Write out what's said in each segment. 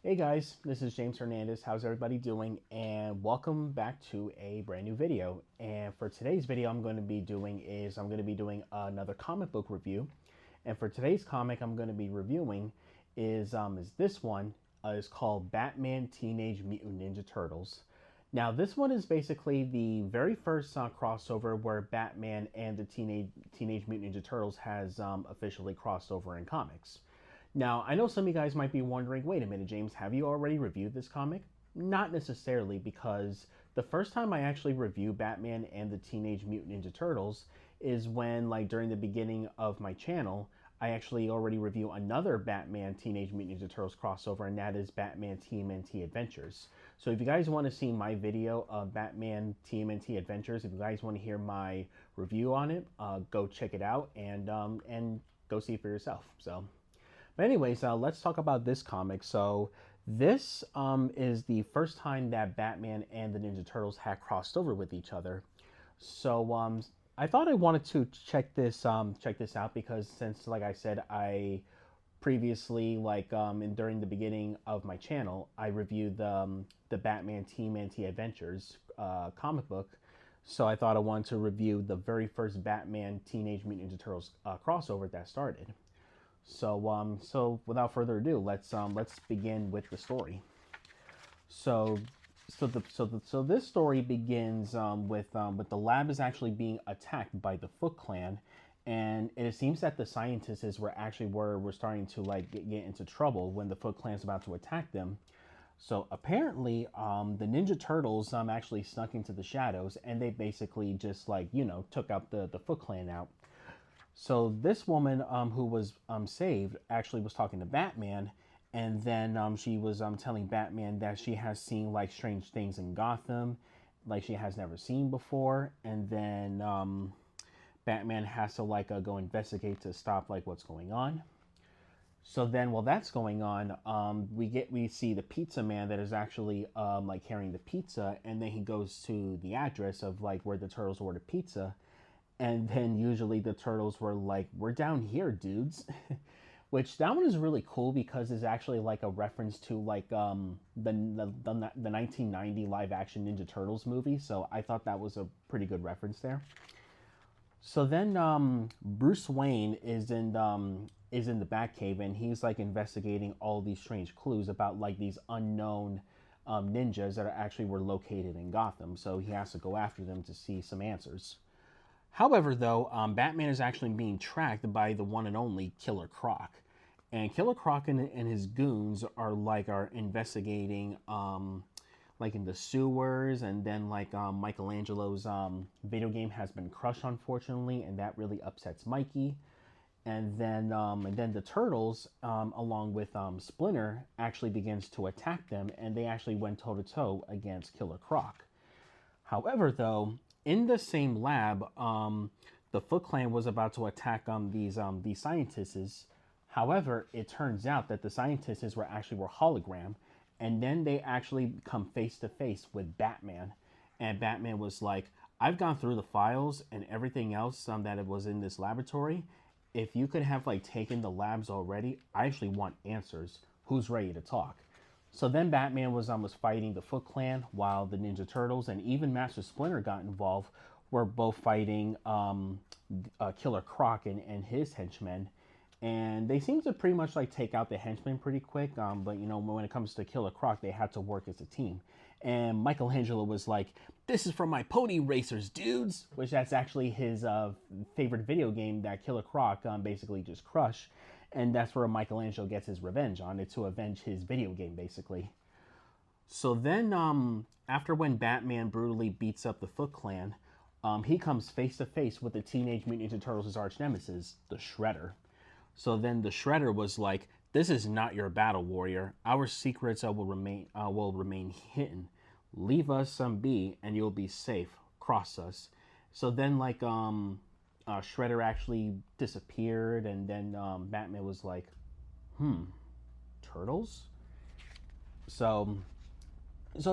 Hey guys, this is James Hernandez. How's everybody doing? And welcome back to a brand new video. And for today's video, I'm going to be doing another comic book review. And for today's comic, I'm going to be reviewing is this one is called Batman Teenage Mutant Ninja Turtles. Now, this one is basically the very first crossover where Batman and the Teenage Mutant Ninja Turtles has officially crossed over in comics. Now, I know some of you guys might be wondering, wait a minute, James, have you already reviewed this comic? Not necessarily, because the first time I actually reviewed Batman and the Teenage Mutant Ninja Turtles is when, like, during the beginning of my channel, I actually already reviewed another Batman Teenage Mutant Ninja Turtles crossover, and that is Batman TMNT Adventures. So if you guys want to see my video of Batman TMNT Adventures, if you guys want to hear my review on it, go check it out and go see it for yourself. But anyways, let's talk about this comic. So this is the first time that Batman and the Ninja Turtles had crossed over with each other. So I thought I wanted to check this out because since, like I said, I previously during the beginning of my channel, I reviewed the Batman TMNT Adventures comic book. So I thought I wanted to review the very first Batman Teenage Mutant Ninja Turtles crossover that started. So without further ado, let's begin with the story. So this story begins with the lab is actually being attacked by the Foot Clan, and it seems that the scientists were starting to get into trouble when the Foot Clan's about to attack them. So apparently, the Ninja Turtles actually snuck into the shadows, and they basically just took out the Foot Clan out. So this woman who was saved actually was talking to Batman, and then she was telling Batman that she has seen strange things in Gotham, like she has never seen before, and then Batman has to go investigate to stop what's going on. So then while that's going on, we see the pizza man that is actually carrying the pizza, and then he goes to the address of where the turtles ordered pizza. And then usually the turtles were like, "We're down here, dudes," which that one is really cool because it's actually a reference to the 1990 live action Ninja Turtles movie. So I thought that was a pretty good reference there. So then Bruce Wayne is in the Batcave, and he's investigating all these strange clues about these unknown ninjas that were located in Gotham. So he has to go after them to see some answers. However, though, Batman is actually being tracked by the one and only Killer Croc, and Killer Croc and his goons are investigating in the sewers, and then Michelangelo's video game has been crushed, unfortunately, and that really upsets Mikey. And then the turtles, along with Splinter, actually begins to attack them, and they actually went toe to toe against Killer Croc. However, though, in the same lab, the Foot Clan was about to attack these scientists. However, it turns out that the scientists were hologram, and then they actually come face to face with Batman, and Batman was like, "I've gone through the files and everything else that it was in this laboratory. If you could have taken the labs already, I actually want answers. Who's ready to talk?" So then Batman was fighting the Foot Clan, while the Ninja Turtles and even Master Splinter got involved. Were both fighting Killer Croc and his henchmen, and they seem to pretty much take out the henchmen pretty quick. But when it comes to Killer Croc, they had to work as a team. And Michelangelo was like, "This is from my Pony Racers, dudes," which that's actually his favorite video game that Killer Croc basically just crushed. And that's where Michelangelo gets his revenge on it, to avenge his video game, basically. So then, after when Batman brutally beats up the Foot Clan, he comes face to face with the Teenage Mutant Ninja Turtles' arch nemesis, the Shredder. So then the Shredder was like, "This is not your battle, warrior. Our secrets will remain hidden. Leave us be, and you'll be safe. Cross us." So then Shredder actually disappeared, and then Batman was like, turtles? So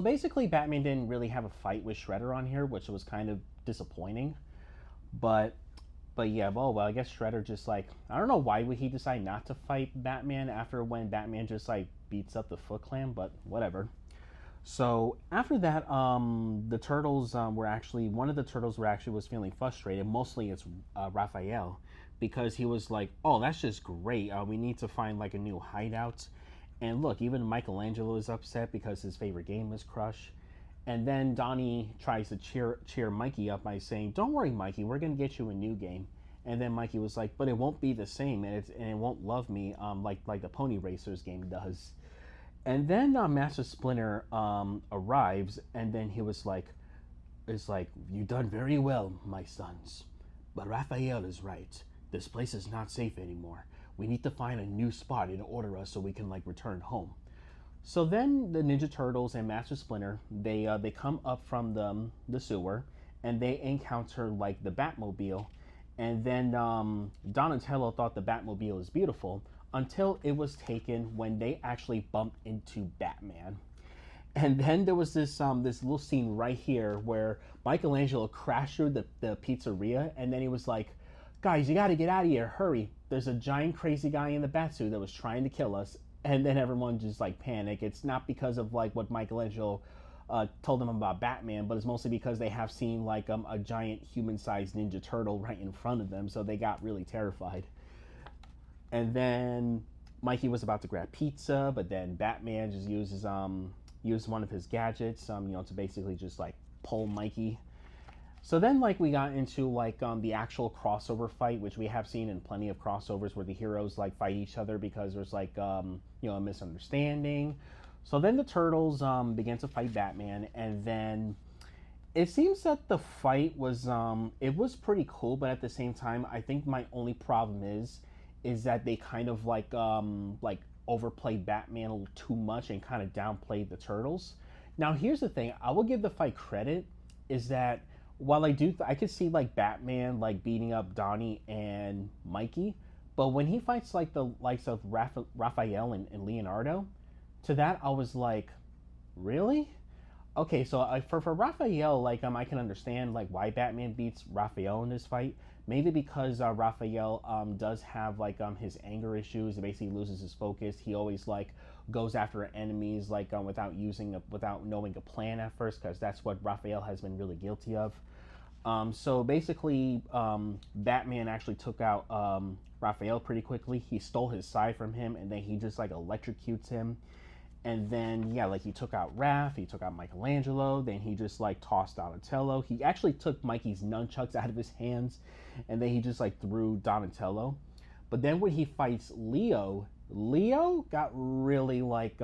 basically Batman didn't really have a fight with Shredder on here, which was kind of disappointing. But But yeah, well, I guess Shredder just like, I don't know why would he decide not to fight Batman after when Batman just like beats up the Foot Clan, but whatever. So after that, the turtles were actually one of the turtles were actually was feeling frustrated. Mostly it's Raphael, because he was like, "Oh, that's just great. We need to find like a new hideout." And look, even Michelangelo is upset because his favorite game is Crush. And then Donnie tries to cheer Mikey up by saying, "Don't worry, Mikey, we're gonna get you a new game." And then Mikey was like, "But it won't be the same, and it won't love me like the Pony Racers game does." And then Master Splinter arrives, and then he was like, "It's like you done very well, my sons, but Raphael is right. This place is not safe anymore. We need to find a new spot in order us so we can like return home." So then the Ninja Turtles and Master Splinter they come up from the sewer, and they encounter like the Batmobile, and then Donatello thought the Batmobile is beautiful until it was taken when they actually bumped into Batman. And then there was this little scene right here where Michelangelo crashed through the pizzeria, and then he was like, "Guys, you got to get out of here! Hurry! There's a giant crazy guy in the batsuit that was trying to kill us." And then everyone just like panic. It's not because of like what Michelangelo told them about Batman, but it's mostly because they have seen like a giant human-sized Ninja Turtle right in front of them, so they got really terrified. And then Mikey was about to grab pizza, but then Batman just used one of his gadgets, to basically just like pull Mikey. So then, like, we got into like the actual crossover fight, which we have seen in plenty of crossovers where the heroes like fight each other because there's like a misunderstanding. So then the turtles began to fight Batman, and then it seems that the fight was it was pretty cool, but at the same time, I think my only problem is that they kind of like overplayed Batman a little too much and kind of downplayed the turtles. Now here's the thing: I will give the fight credit, is that while I could see like Batman like beating up Donnie and Mikey, but when he fights like the likes of Raphael and Leonardo, to that I was like, really? Okay, so for Raphael, like I can understand like why Batman beats Raphael in this fight. Maybe because Raphael does have like his anger issues. He basically loses his focus. He always like goes after enemies like without knowing a plan at first, because that's what Raphael has been really guilty of. So basically, Batman actually took out Raphael pretty quickly. He stole his side from him, and then he just like electrocutes him. And then yeah, like he took out Raph, he took out Michelangelo, then he just like tossed Donatello. He actually took Mikey's nunchucks out of his hands, and then he just like threw Donatello. But then when he fights Leo, Leo got really like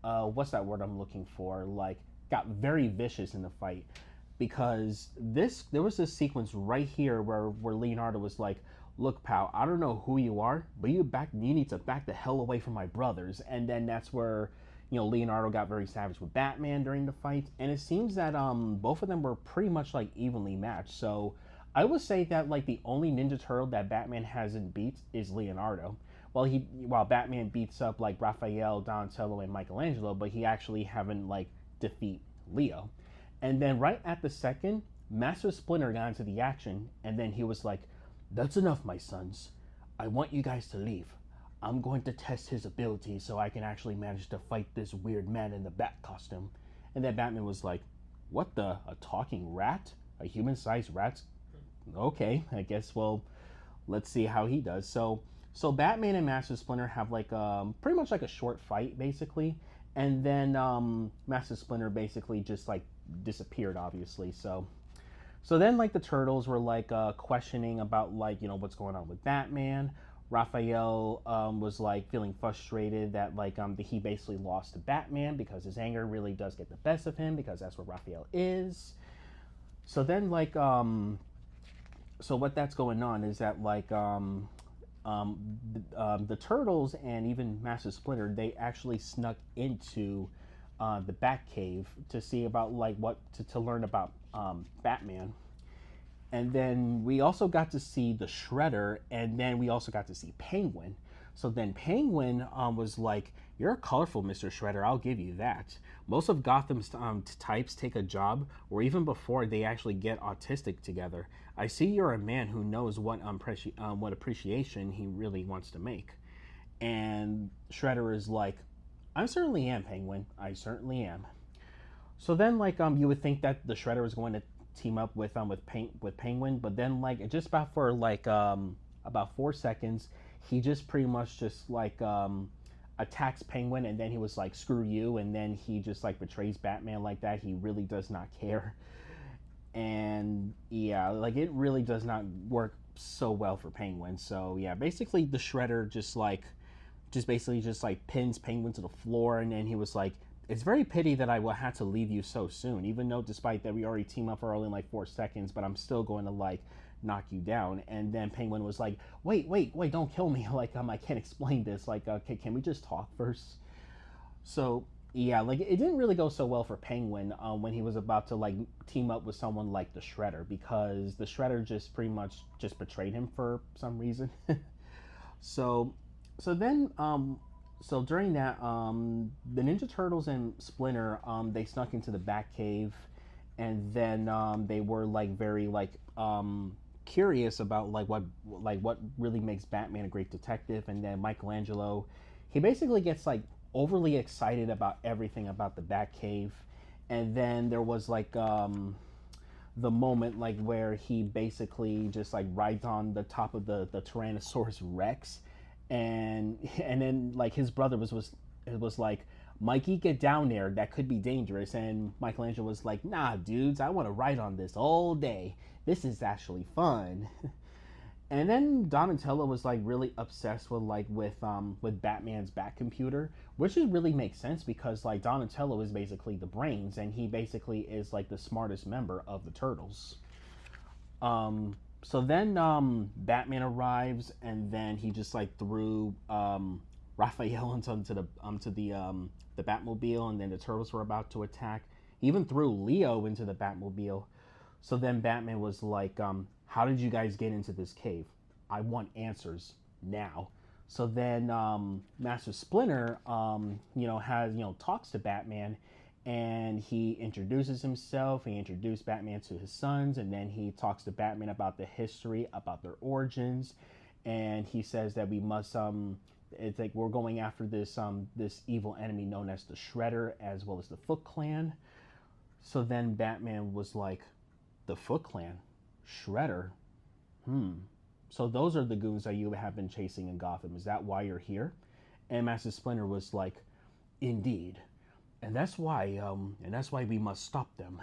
what's that word I'm looking for? Like got very vicious in the fight, because there was this sequence right here where Leonardo was like, "Look, pal, I don't know who you are, but you need to back the hell away from my brothers." And then that's where Leonardo got very savage with Batman during the fight, and it seems that both of them were pretty much like evenly matched. So I would say that like the only Ninja Turtle that Batman hasn't beat is Leonardo. While Batman beats up like Raphael, Donatello, and Michelangelo, but he actually haven't like defeat Leo. And then right at the second, Master Splinter got into the action, and then he was like, "That's enough, my sons. I want you guys to leave. I'm going to test his ability so I can actually manage to fight this weird man in the bat costume." And then Batman was like, "What the? A talking rat? A human-sized rat? Okay, I guess, well, let's see how he does." So Batman and Master Splinter have like pretty much like a short fight, basically. And then Master Splinter basically just like disappeared, obviously. So then, like, the turtles were like questioning about like what's going on with Batman. Raphael was like feeling frustrated that like he basically lost to Batman because his anger really does get the best of him, because that's what Raphael is. So then so what that's going on is that like the turtles and even Master Splinter, they actually snuck into the Batcave to see about like what to learn about Batman. And then we also got to see the Shredder, and then we also got to see Penguin. So then Penguin was like, "You're colorful, Mr. Shredder. I'll give you that. Most of Gotham's types take a job, or even before they actually get autistic together. I see you're a man who knows what appreciation he really wants to make." And Shredder is like, "I certainly am, Penguin. I certainly am." So then, like, you would think that the Shredder was going to team up with Penguin, but then, like, just about for like about 4 seconds, he just pretty much just like attacks Penguin, and then he was like, "Screw you," and then he just like betrays Batman like that. He really does not care, and yeah, like it really does not work so well for Penguin. So yeah, basically the Shredder just basically just like pins Penguin to the floor, and then he was like, "It's very pity that I will have to leave you so soon, even though despite that we already team up for only like 4 seconds, but I'm still going to like knock you down." And then Penguin was like, "Wait, don't kill me. Like I can't explain this. Like, okay, can we just talk first?" So yeah, like it didn't really go so well for Penguin when he was about to like team up with someone like the Shredder, because the Shredder just pretty much just betrayed him for some reason. So, so then, so during that, the Ninja Turtles and Splinter, they snuck into the Batcave, and then they were like very like curious about like what really makes Batman a great detective. And then Michelangelo, he basically gets like overly excited about everything about the Batcave, and then there was like the moment like where he basically just like rides on the top of the Tyrannosaurus Rex, and then like his brother was like, "Mikey, get down there. That could be dangerous." And Michelangelo was like, "Nah, dudes, I want to ride on this all day. This is actually fun." And then Donatello was like really obsessed with Batman's Bat computer, which is really makes sense because like Donatello is basically the brains, and he basically is like the smartest member of the Turtles. So then Batman arrives, and then he just like threw Raphael into the Batmobile, and then the Turtles were about to attack. He even threw Leo into the Batmobile. So then Batman was like, "How did you guys get into this cave? I want answers now." So then Master Splinter, talks to Batman, and he introduces himself. He introduced Batman to his sons, and then he talks to Batman about the history, about their origins, and he says that we must it's like we're going after this evil enemy known as the Shredder, as well as the Foot Clan. So then Batman was like, "The Foot Clan, Shredder. So those are the goons that you have been chasing in Gotham. Is that why you're here?" And Master Splinter was like, "Indeed, and that's why we must stop them.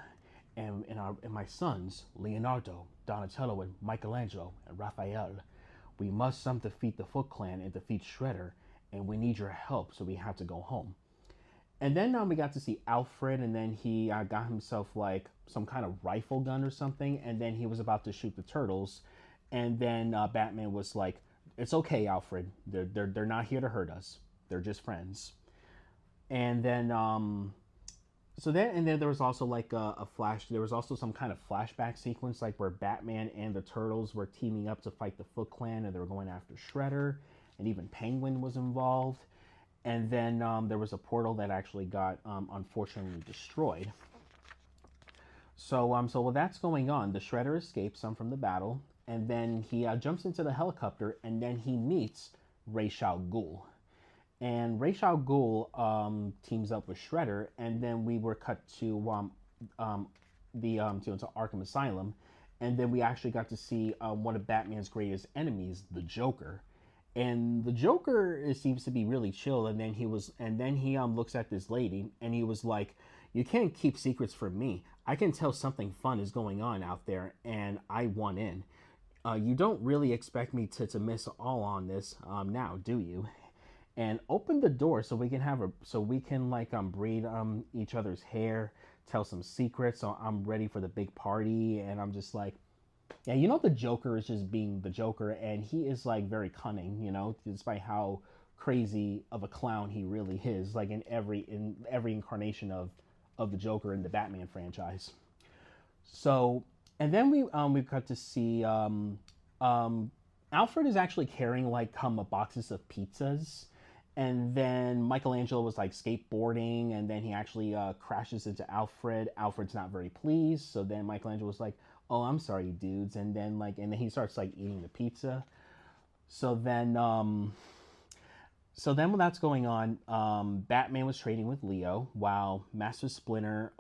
And my sons, Leonardo, Donatello, and Michelangelo, and Raphael, we must defeat the Foot Clan and defeat Shredder, and we need your help, so we have to go home." And then we got to see Alfred, and then he got himself like some kind of rifle gun or something, and then he was about to shoot the Turtles, and then Batman was like, "It's okay, Alfred. They're not here to hurt us. They're just friends." And then there was also like a flash. There was also some kind of flashback sequence like where Batman and the Turtles were teaming up to fight the Foot Clan, and they were going after Shredder, and even Penguin was involved. And then there was a portal that actually got unfortunately destroyed. So while that's going on, the Shredder escapes from the battle, and then he jumps into the helicopter, and then he meets Ra's al Ghul. And Ra's al Ghul teams up with Shredder, and then we were cut to to Arkham Asylum, and then we actually got to see one of Batman's greatest enemies, the Joker. And the Joker seems to be really chill, and then he looks at this lady, and he was like, "You can't keep secrets from me. I can tell something fun is going on out there, and I want in. You don't really expect me to miss all on this now, do you? And open the door so we can braid each other's hair, tell some secrets. So I'm ready for the big party." And I'm just like, yeah, the Joker is just being the Joker, and he is like very cunning, despite how crazy of a clown he really is, like in every incarnation of the Joker in the Batman franchise. So, and then we got to see Alfred is actually carrying like boxes of pizzas, and then Michelangelo was like skateboarding, and then he actually crashes into Alfred. Alfred's not very pleased, so then Michelangelo was like, "Oh, I'm sorry, dudes," and then he starts like eating the pizza. So then when that's going on, Batman was trading with Leo while Master Splinter,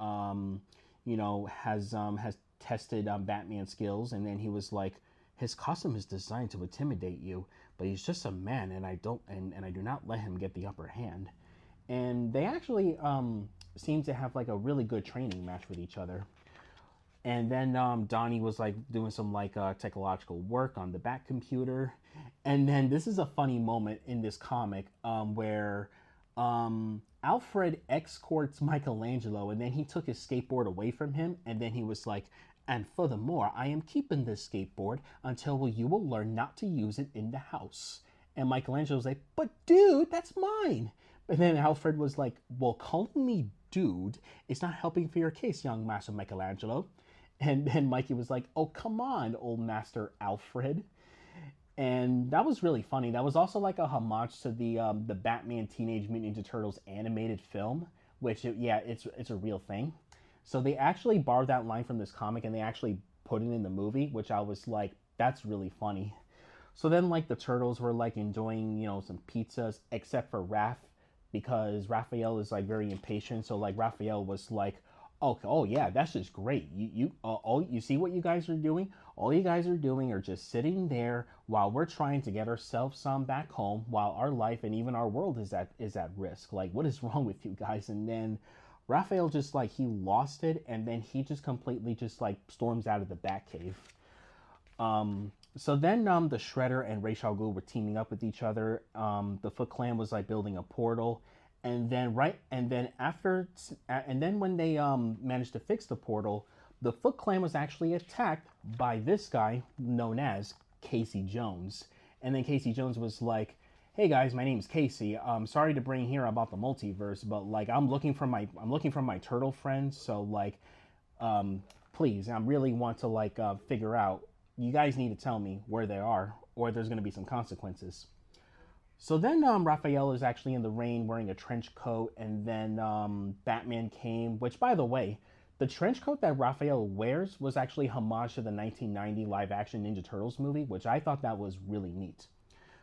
has tested Batman's skills, and then he was like, his costume is designed to intimidate you, but he's just a man, and I do not let him get the upper hand. And they actually seem to have like a really good training match with each other. And then Donnie was like doing some like technological work on the Bat computer, and then this is a funny moment in this comic where Alfred escorts Michelangelo, and then he took his skateboard away from him, and then he was like, "And furthermore, I am keeping this skateboard until you will learn not to use it in the house." And Michelangelo's like, "But dude, that's mine." And then Alfred was like, "Well, calling me dude is not helping for your case, young Master Michelangelo." And then Mikey was like, "Oh, come on, old Master Alfred." And that was really funny. That was also like a homage to the Batman Teenage Mutant Ninja Turtles animated film, which it's a real thing. So they actually borrowed that line from this comic and they actually put it in the movie, which I was like, that's really funny. So then like the turtles were like enjoying, some pizzas, except for Raph, because Raphael is like very impatient. So like Raphael was like, oh yeah, that's just great. You see what you guys are doing? All you guys are doing are just sitting there while we're trying to get ourselves some back home, while our life and even our world is at risk. Like, what is wrong with you guys? And then Raphael just like he lost it, and then he just completely just like storms out of the Batcave. So then the Shredder and Ra's al Ghul were teaming up with each other. The Foot Clan was like building a portal, and then when they managed to fix the portal, the Foot Clan was actually attacked by this guy known as Casey Jones. And then Casey Jones was like, "Hey guys, my name's Casey. Sorry to bring here about the multiverse, but like I'm looking for my turtle friends. So like, please, I really want to like figure out. You guys need to tell me where they are, or there's going to be some consequences." So then Raphael is actually in the rain wearing a trench coat, and then Batman came, which, by the way, the trench coat that Raphael wears was actually homage to the 1990 live-action Ninja Turtles movie, which I thought that was really neat.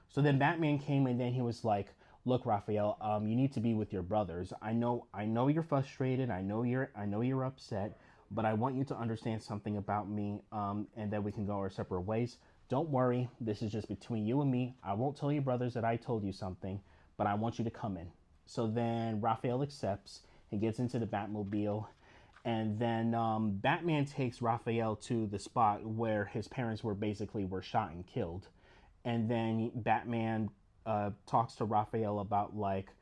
So then Batman came, and then he was like, "Look, Raphael, you need to be with your brothers. I know you're frustrated. I know you're upset, but I want you to understand something about me, and that we can go our separate ways. Don't worry, this is just between you and me. I won't tell your brothers that I told you something, but I want you to come in." So then Raphael accepts. He gets into the Batmobile, and then Batman takes Raphael to the spot where his parents were shot and killed. And then Batman talks to Raphael about like,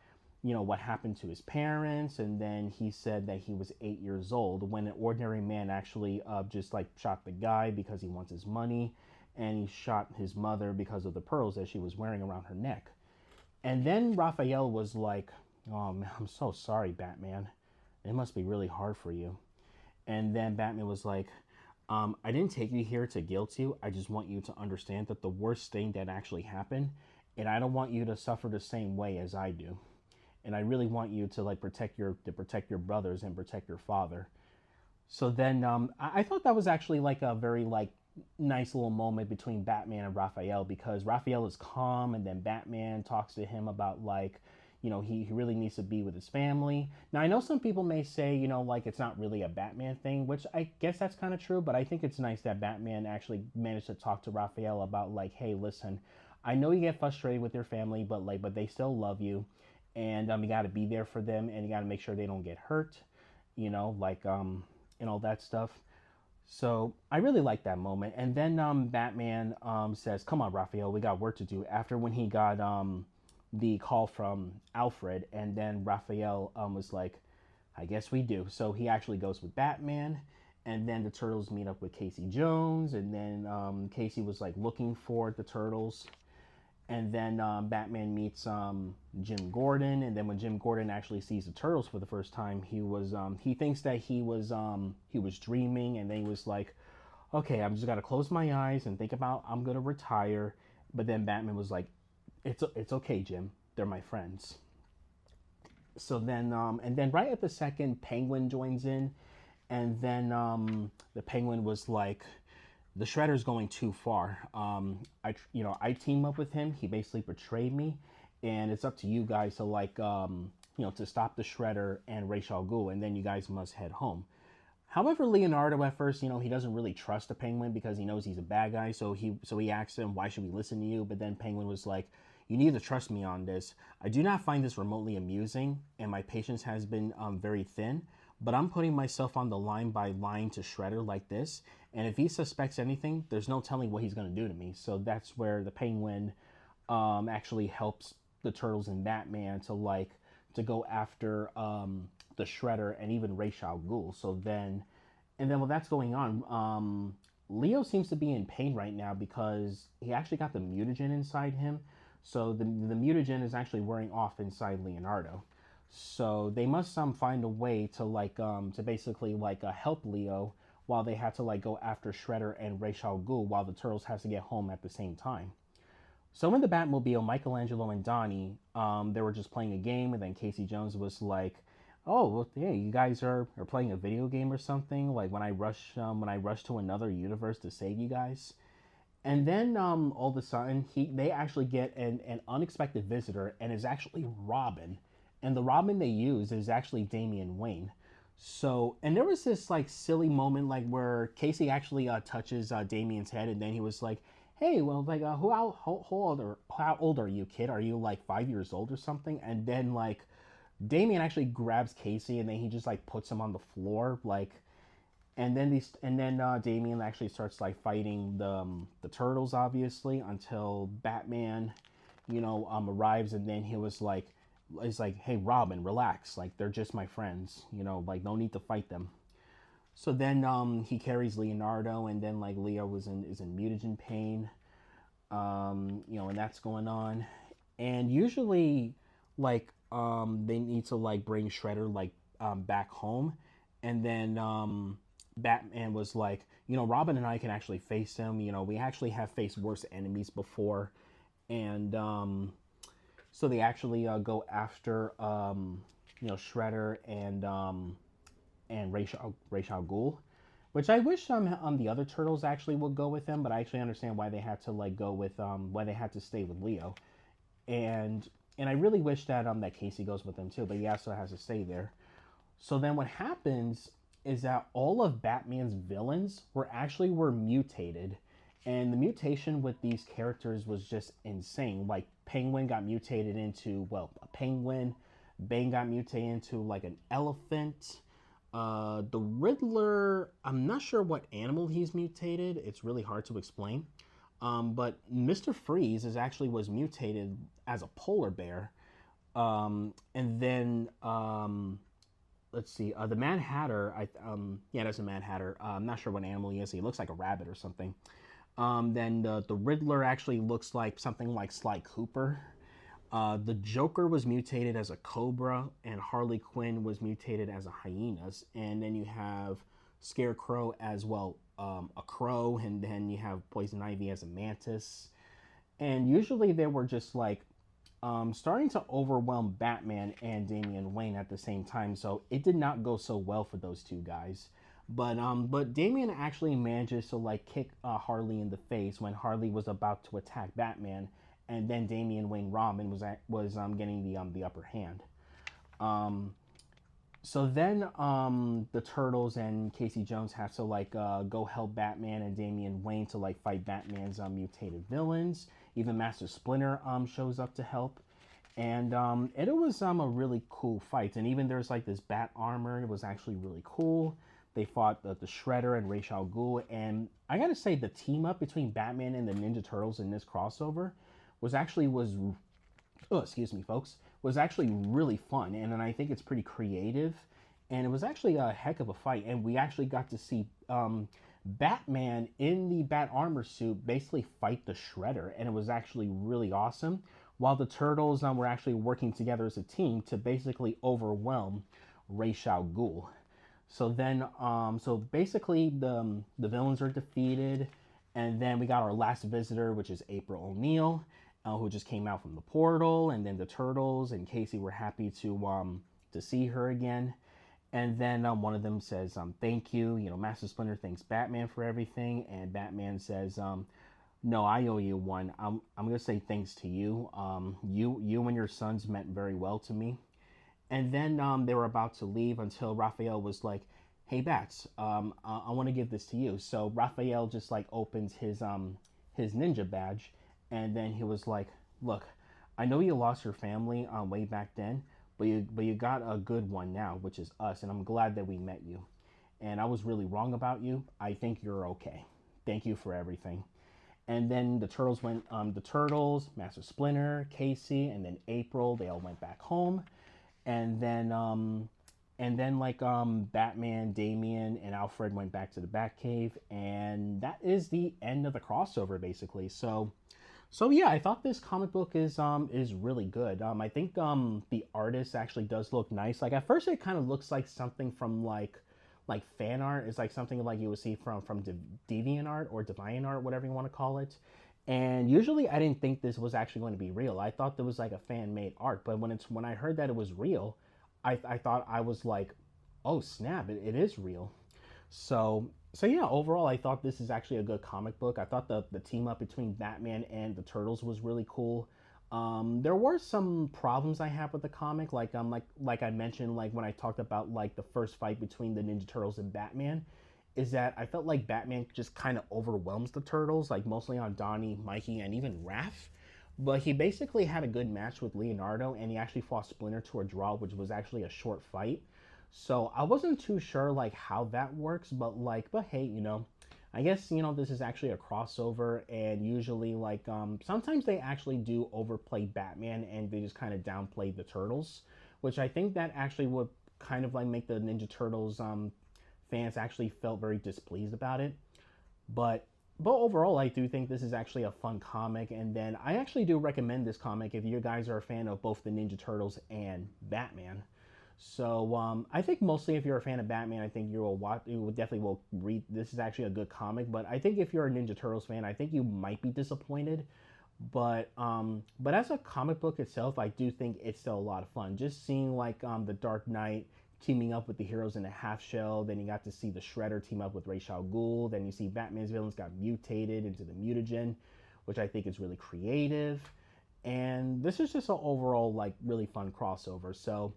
what happened to his parents, and then he said that he was 8 years old when an ordinary man actually just like shot the guy because he wants his money, and he shot his mother because of the pearls that she was wearing around her neck. And then Raphael was like, "Oh man, I'm so sorry, Batman. It must be really hard for you." And then Batman was like, "I didn't take you here to guilt you. I just want you to understand that the worst thing that actually happened, and I don't want you to suffer the same way as I do. And I really want you to like protect your brothers and protect your father." So then I thought that was actually like a very like nice little moment between Batman and Raphael, because Raphael is calm, and then Batman talks to him about like, he really needs to be with his family. Now I know some people may say, like it's not really a Batman thing, which I guess that's kind of true, but I think it's nice that Batman actually managed to talk to Raphael about like, "Hey, listen, I know you get frustrated with your family, but they still love you, and you got to be there for them, and you got to make sure they don't get hurt, and all that stuff." So I really like that moment. And then Batman says, "Come on, Raphael, we got work to do." After when he got the call from Alfred, and then Raphael was like, "I guess we do." So he actually goes with Batman, and then the Turtles meet up with Casey Jones, and then Casey was like looking for the Turtles. And then Batman meets Jim Gordon, and then when Jim Gordon actually sees the Turtles for the first time, he thinks that he was dreaming, and then he was like, "Okay, I'm just gotta close my eyes and think about I'm gonna retire, But then Batman was like, it's okay, Jim. They're my friends. So then and then right at the second, Penguin joins in, and then the Penguin was like, the Shredder's going too far. I team up with him. He basically betrayed me, and it's up to you guys to like to stop the Shredder and Ra's al Ghul, and then you guys must head home. However, Leonardo at first, he doesn't really trust the Penguin because he knows he's a bad guy. So he asks him, "Why should we listen to you?" But then Penguin was like, "You need to trust me on this. I do not find this remotely amusing, and my patience has been very thin. But I'm putting myself on the line by lying to Shredder like this, and if he suspects anything, there's no telling what he's going to do to me." So that's where the Penguin actually helps the Turtles and Batman to go after the Shredder and even Ra's al Ghul. And then while that's going on, Leo seems to be in pain right now because he actually got the mutagen inside him. So the mutagen is actually wearing off inside Leonardo. So they must find a way to basically help Leo while they have to go after Shredder and Ra's al Ghul while the Turtles has to get home at the same time. So in the Batmobile, Michelangelo and Donnie, they were just playing a game, and then Casey Jones was like, "Oh, well, yeah, you guys are playing a video game or something. Like when I rush to another universe to save you guys." And then all of a sudden, they actually get an unexpected visitor, and it's actually Robin. And the Robin they use is actually Damian Wayne. So, and there was this silly moment where Casey actually touches Damian's head, and then he was like, "Hey, well, how old are you, kid? Are you 5 years old or something?" And then Damian actually grabs Casey, and then he just puts him on the floor, and then Damian actually starts fighting the Turtles, obviously, until Batman, arrives, and then he was like, he's like, "Hey, Robin, relax. They're just my friends. No need to fight them." So then he carries Leonardo, and then Leo is in mutagen pain, and that's going on, and usually they need to bring Shredder back home, and then Batman was like, Robin and I can actually face him. We actually have faced worse enemies before, and so they actually go after Shredder and Ra's al Ghul, which I wish the other turtles actually would go with him, but I actually understand why they had to go with why they had to stay with Leo, and I really wish that that Casey goes with them too, but he also has to stay there. So then what happens is that all of Batman's villains were mutated, and the mutation with these characters was just insane. Penguin got mutated into a penguin. Bane got mutated into an elephant. The Riddler, I'm not sure what animal he's mutated. It's really hard to explain. But Mr. Freeze was mutated as a polar bear. And then let's see, the Mad Hatter. Yeah, that's a Mad Hatter. I'm not sure what animal he is. He looks like a rabbit or something. Then the Riddler actually looks like something like Sly Cooper. The Joker was mutated as a cobra, and Harley Quinn was mutated as a hyenas. And then you have Scarecrow as a crow, and then you have Poison Ivy as a mantis. And usually they were just starting to overwhelm Batman and Damian Wayne at the same time, so it did not go so well for those two guys. But Damian actually manages to kick Harley in the face when Harley was about to attack Batman, and then Damian Wayne Robin was getting the upper hand. So then the Turtles and Casey Jones have to go help Batman and Damian Wayne to fight Batman's mutated villains. Even Master Splinter shows up to help. And it was a really cool fight. And even there's this bat armor. It was actually really cool. They fought the Shredder and Ra's al Ghul. And I gotta say, the team up between Batman and the Ninja Turtles in this crossover oh, excuse me, folks, was actually really fun. And then I think it's pretty creative. And it was actually a heck of a fight. And we actually got to see Batman in the bat armor suit basically fight the Shredder. And it was actually really awesome. While the Turtles were actually working together as a team to basically overwhelm Ra's al Ghul. So then, so basically the villains are defeated, And then we got our last visitor, which is April O'Neil, who just came out from the portal. And then the Turtles and Casey were happy to see her again. And then one of them says, "Thank you." You know, Master Splinter thanks Batman for everything, and Batman says, "No, I owe you one. I'm gonna say thanks to you. You and your sons meant very well to me." And then they were about to leave until Raphael was like, "Hey, Bats, I want to give this to you." So Raphael just like opens his ninja badge, and then he was like, "Look, I know you lost your family way back then, but you got a good one now, which is us, and I'm glad that we met you. And I was really wrong about you. I think you're okay. Thank you for everything." And then the turtles went. The turtles, Master Splinter, Casey, and then April. They all went back home, and then like Batman, Damian, and Alfred went back to the Batcave, and that is the end of the crossover basically. So yeah, I thought this comic book is really good. I think the artist actually does look nice. Like at first, it kind of looks like something from like fan art. It's like something like you would see from DeviantArt or DeviantArt, whatever you want to call it. And usually, I didn't think this was actually going to be real. I thought there was like a fan made art, but when I heard that it was real, I thought I was like, oh snap, it is real. So yeah, overall, I thought this is actually a good comic book. I thought the team up between Batman and the Turtles was really cool. There were some problems I have with the comic, like I mentioned, like when I talked about like the first fight between the Ninja Turtles and Batman, is that I felt like Batman just kind of overwhelms the Turtles, like mostly on Donnie, Mikey, and even Raph. But he basically had a good match with Leonardo, and he actually fought Splinter to a draw, which was actually a short fight. So I wasn't too sure like how that works, but hey, I guess this is actually a crossover, and usually like sometimes they actually do overplay Batman and they just kind of downplay the Turtles, which I think that actually would kind of like make the Ninja Turtles fans actually felt very displeased about it. But but overall, I do think this is actually a fun comic, and then I actually do recommend this comic if you guys are a fan of both the Ninja Turtles and Batman. So I think mostly if you're a fan of Batman, I think you will watch. You will definitely will read. This is actually a good comic, but I think if you're a Ninja Turtles fan, I think you might be disappointed. But as a comic book itself, I do think it's still a lot of fun. Just seeing like the Dark Knight teaming up with the heroes in a half shell. Then you got to see the Shredder team up with Ra's al Ghul. Then you see Batman's villains got mutated into the mutagen, which I think is really creative. And this is just an overall like really fun crossover. So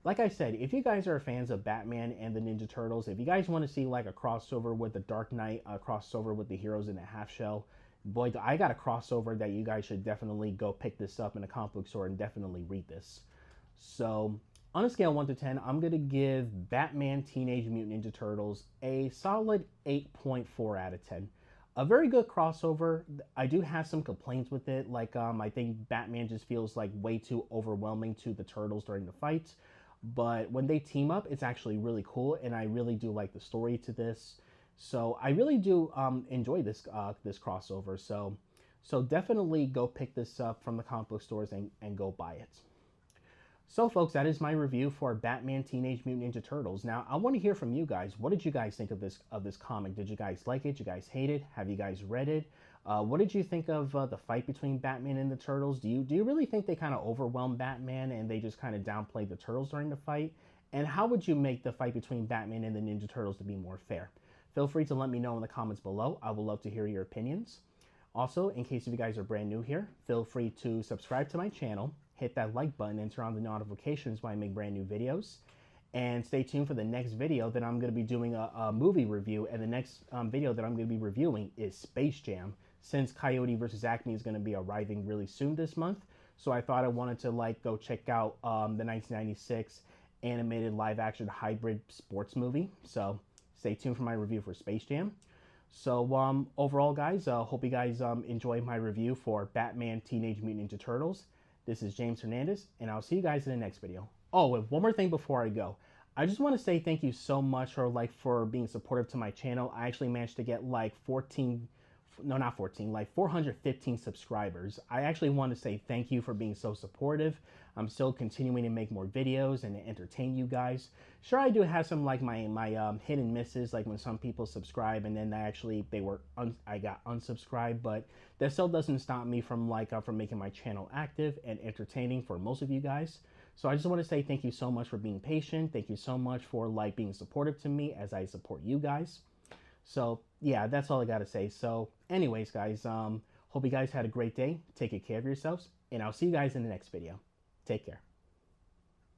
like I said, if you guys are fans of Batman and the Ninja Turtles, if you guys want to see like a crossover with the Dark Knight, a crossover with the heroes in a half shell, boy, I got a crossover that you guys should definitely go pick this up in a comic book store and definitely read this. So on a scale of 1 to 10, I'm going to give Batman Teenage Mutant Ninja Turtles a solid 8.4 out of 10. A very good crossover. I do have some complaints with it. Like, I think Batman just feels like way too overwhelming to the Turtles during the fights. But when they team up, it's actually really cool, and I really do like the story to this. So I really do enjoy this crossover. So definitely go pick this up from the comic book stores and go buy it. So, folks, that is my review for Batman Teenage Mutant Ninja Turtles. Now, I want to hear from you guys. What did you guys think of this comic? Did you guys like it? Did you guys hate it? Have you guys read it? What did you think of the fight between Batman and the Turtles? Do you really think they kind of overwhelmed Batman and they just kind of downplayed the Turtles during the fight? And how would you make the fight between Batman and the Ninja Turtles to be more fair? Feel free to let me know in the comments below. I would love to hear your opinions. Also, in case if you guys are brand new here, feel free to subscribe to my channel, hit that like button, and turn on the notifications when I make brand new videos. And stay tuned for the next video that I'm going to be doing a movie review. And the next video that I'm going to be reviewing is Space Jam, since Coyote vs. Acme is going to be arriving really soon this month. So I thought I wanted to like go check out the 1996 animated live action hybrid sports movie. So stay tuned for my review for Space Jam. So overall, guys, hope you guys enjoy my review for Batman Teenage Mutant Ninja Turtles. This is James Hernandez, and I'll see you guys in the next video. Oh, and one more thing before I go. I just want to say thank you so much for being supportive to my channel. I actually managed to get like 14 no, not 14, like 415 subscribers. I actually want to say thank you for being so supportive. I'm still continuing to make more videos and to entertain you guys. Sure, I do have some like my hit and misses, like when some people subscribe and then I got unsubscribed, but that still doesn't stop me from from making my channel active and entertaining for most of you guys. So I just want to say thank you so much for being patient. Thank you so much for like being supportive to me as I support you guys. So yeah, that's all I gotta say. So anyways, guys, hope you guys had a great day. Take good care of yourselves, and I'll see you guys in the next video. Take care.